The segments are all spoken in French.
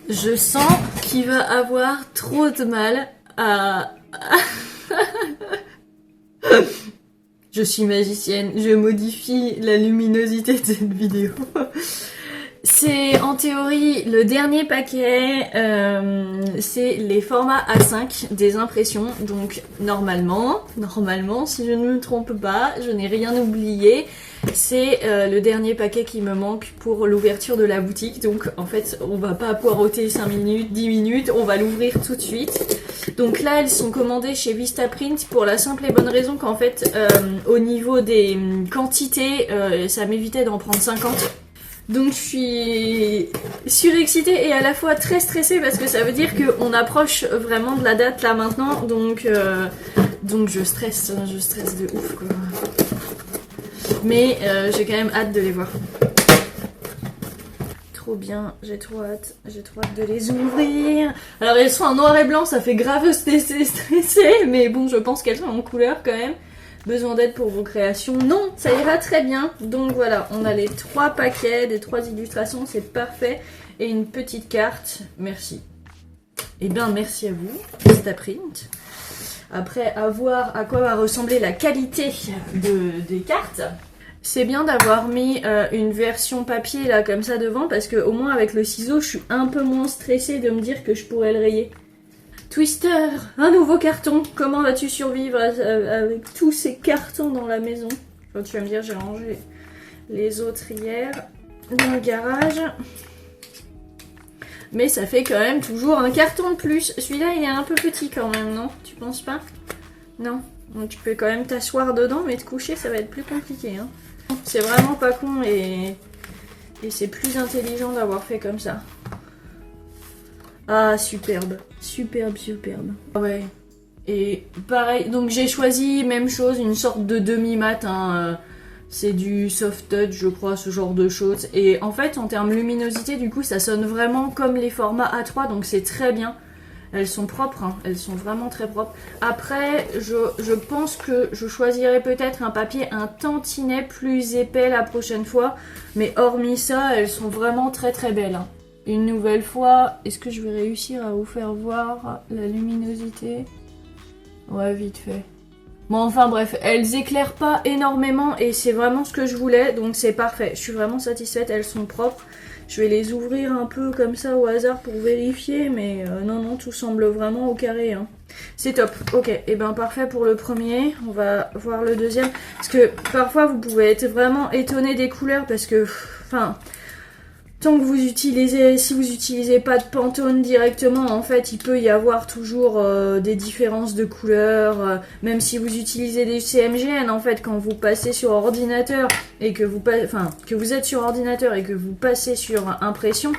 Je sens qu'il va avoir trop de mal à... Je suis magicienne, je modifie la luminosité de cette vidéo. C'est en théorie le dernier paquet, c'est les formats A5 des impressions, donc normalement, si je ne me trompe pas, je n'ai rien oublié, c'est le dernier paquet qui me manque pour l'ouverture de la boutique, donc en fait on va pas poireauter 5 minutes, 10 minutes, on va l'ouvrir tout de suite. Donc là elles sont commandées chez Vistaprint pour la simple et bonne raison qu'en fait au niveau des quantités, ça m'évitait d'en prendre 50. Donc je suis surexcitée et à la fois très stressée parce que ça veut dire qu'on approche vraiment de la date là maintenant, donc je stresse de ouf quoi. Mais j'ai quand même hâte de les voir. Trop bien, j'ai trop hâte de les ouvrir. Alors elles sont en noir et blanc, ça fait grave stressé, mais bon je pense qu'elles sont en couleur quand même. Besoin d'aide pour vos créations? Non, ça ira très bien. Donc voilà, on a les 3 paquets, des 3 illustrations, c'est parfait. Et une petite carte, merci. Eh bien, merci à vous, Vistaprint. Après, à voir à quoi va ressembler la qualité des cartes. C'est bien d'avoir mis une version papier là comme ça devant, parce que au moins avec le ciseau, je suis un peu moins stressée de me dire que je pourrais le rayer. Twister, un nouveau carton. Comment vas-tu survivre avec tous ces cartons dans la maison? Enfin, tu vas me dire, j'ai rangé les autres hier dans le garage. Mais ça fait quand même toujours un carton de plus. Celui-là, il est un peu petit quand même, non? Tu penses pas? Non. Donc tu peux quand même t'asseoir dedans, mais te coucher, ça va être plus compliqué. Hein. C'est vraiment pas con et c'est plus intelligent d'avoir fait comme ça. Ah, superbe. Superbe. Ouais. Et pareil, donc j'ai choisi, même chose, une sorte de demi-mat. Hein, c'est du soft touch, je crois, ce genre de choses. Et en fait, en termes luminosité, du coup, ça sonne vraiment comme les formats A3, donc c'est très bien. Elles sont propres, hein, elles sont vraiment très propres. Après, je pense que je choisirai peut-être un papier un tantinet plus épais la prochaine fois. Mais hormis ça, elles sont vraiment très très belles. Hein. Une nouvelle fois, est-ce que je vais réussir à vous faire voir la luminosité? Ouais, vite fait. Bon, enfin bref, elles éclairent pas énormément et c'est vraiment ce que je voulais, donc c'est parfait. Je suis vraiment satisfaite, elles sont propres. Je vais les ouvrir un peu comme ça au hasard pour vérifier, mais non, tout semble vraiment au carré. Hein. C'est top, ok, et ben parfait pour le premier. On va voir le deuxième, parce que parfois vous pouvez être vraiment étonné des couleurs, parce que, enfin... Tant que vous utilisez, si vous utilisez pas de Pantone directement, en fait, il peut y avoir toujours des différences de couleurs. Même si vous utilisez des CMGN, en fait, quand vous passez sur ordinateur et que vous êtes sur ordinateur et que vous passez sur impression,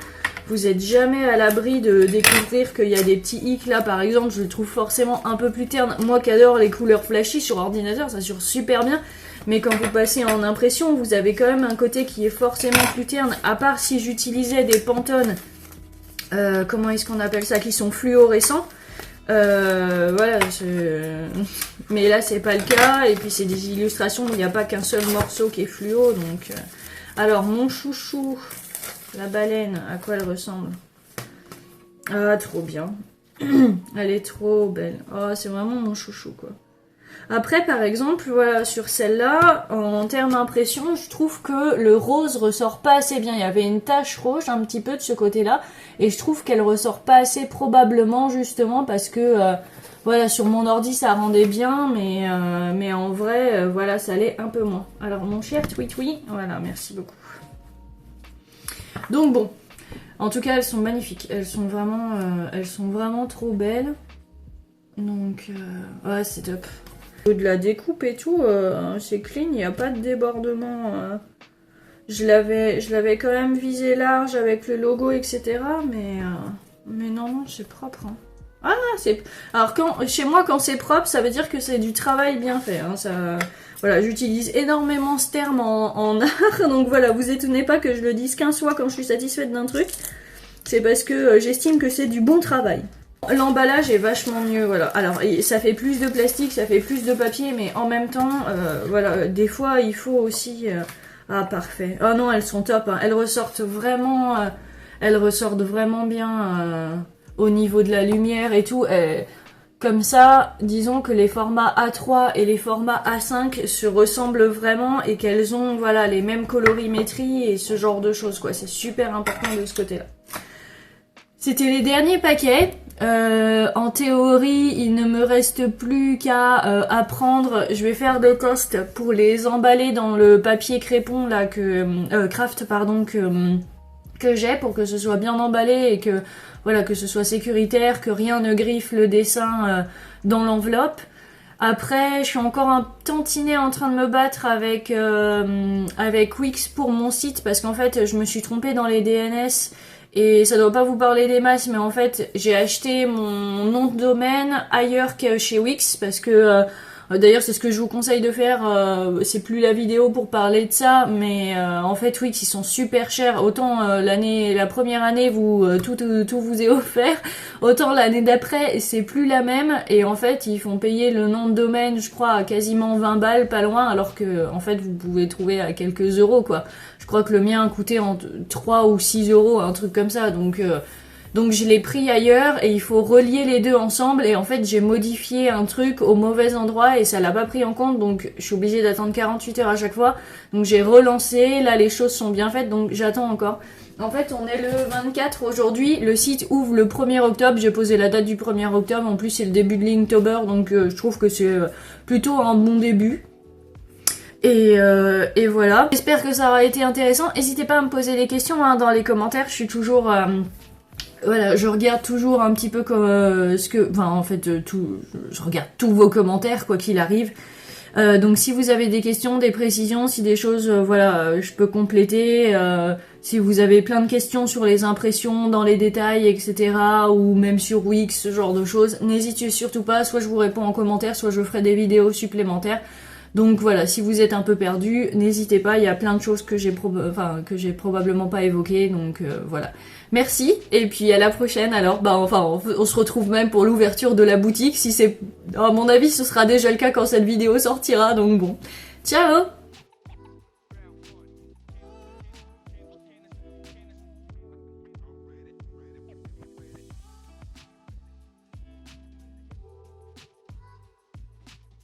vous êtes jamais à l'abri de découvrir qu'il y a des petits hicks. Là, par exemple, je le trouve forcément un peu plus terne. Moi qui adore les couleurs flashy sur ordinateur, ça assure super bien. Mais quand vous passez en impression, vous avez quand même un côté qui est forcément plus terne. À part si j'utilisais des Pantone, comment est-ce qu'on appelle ça, qui sont fluorescents. Voilà, mais là c'est pas le cas. Et puis c'est des illustrations où il n'y a pas qu'un seul morceau qui est fluo. Donc, alors mon chouchou, la baleine, à quoi elle ressemble? Ah, trop bien. Elle est trop belle. Oh, c'est vraiment mon chouchou quoi. Après, par exemple, voilà, sur celle-là, en termes d'impression, je trouve que le rose ressort pas assez bien. Il y avait une tache rouge un petit peu de ce côté-là, et je trouve qu'elle ressort pas assez, probablement justement parce que, voilà, sur mon ordi ça rendait bien, mais en vrai, voilà, ça allait un peu moins. Alors, mon cher Tweetwee, voilà, merci beaucoup. Donc bon, en tout cas, elles sont magnifiques. Elles sont vraiment trop belles. Donc, ouais, c'est top. De la découpe et tout, c'est clean, il n'y a pas de débordement. Je l'avais quand même visé large avec le logo, etc. Mais non, c'est propre. Hein. Ah, c'est... Alors, chez moi, quand c'est propre, ça veut dire que c'est du travail bien fait. Hein, ça... Voilà, j'utilise énormément ce terme en art. Donc voilà, vous étonnez pas que je le dise 15 fois quand je suis satisfaite d'un truc. C'est parce que j'estime que c'est du bon travail. L'emballage est vachement mieux, voilà. Alors, ça fait plus de plastique, ça fait plus de papier, mais en même temps, voilà, des fois, il faut aussi... Ah, parfait. Oh non, elles sont top, hein. Elles ressortent vraiment... elles ressortent vraiment bien au niveau de la lumière et tout. Comme ça, disons que les formats A3 et les formats A5 se ressemblent vraiment et qu'elles ont voilà les mêmes colorimétries et ce genre de choses quoi. C'est super important de ce côté-là. C'était les derniers paquets. En théorie, il ne me reste plus qu'à apprendre. Je vais faire des tests pour les emballer dans le papier crépon là craft pardon que j'ai pour que ce soit bien emballé et que voilà que ce soit sécuritaire, que rien ne griffe le dessin dans l'enveloppe. Après, je suis encore un tantinet en train de me battre avec Wix pour mon site parce qu'en fait, je me suis trompée dans les DNS. Et ça doit pas vous parler des masses, mais en fait, j'ai acheté mon nom de domaine ailleurs que chez Wix, parce que, d'ailleurs, c'est ce que je vous conseille de faire, c'est plus la vidéo pour parler de ça, mais en fait, Wix, ils sont super chers. Autant la première année, tout vous est offert, autant l'année d'après, c'est plus la même, et en fait, ils font payer le nom de domaine, je crois, à quasiment 20 balles, pas loin, alors que, en fait, vous pouvez trouver à quelques euros, quoi. Je crois que le mien a coûté entre 3 ou 6 euros, un truc comme ça. Donc je l'ai pris ailleurs et il faut relier les deux ensemble. Et en fait, j'ai modifié un truc au mauvais endroit et ça l'a pas pris en compte. Donc je suis obligée d'attendre 48 heures à chaque fois. Donc j'ai relancé. Là, les choses sont bien faites. Donc j'attends encore. En fait, on est le 24 aujourd'hui. Le site ouvre le 1er octobre. J'ai posé la date du 1er octobre. En plus, c'est le début de Linktober. Donc je trouve que c'est plutôt un bon début. Et voilà. J'espère que ça aura été intéressant. N'hésitez pas à me poser des questions dans les commentaires. Je suis toujours... voilà, je regarde toujours un petit peu comme Enfin, en fait, je regarde tous vos commentaires, quoi qu'il arrive. Donc si vous avez des questions, des précisions, si des choses, voilà, je peux compléter. Si vous avez plein de questions sur les impressions, dans les détails, etc. Ou même sur Wix, ce genre de choses, n'hésitez surtout pas. Soit je vous réponds en commentaire, soit je ferai des vidéos supplémentaires. Donc voilà, si vous êtes un peu perdu, n'hésitez pas, il y a plein de choses que j'ai probablement pas évoquées, donc voilà. Merci, et puis à la prochaine alors, on se retrouve même pour l'ouverture de la boutique, si c'est... À mon avis, ce sera déjà le cas quand cette vidéo sortira, donc bon. Ciao!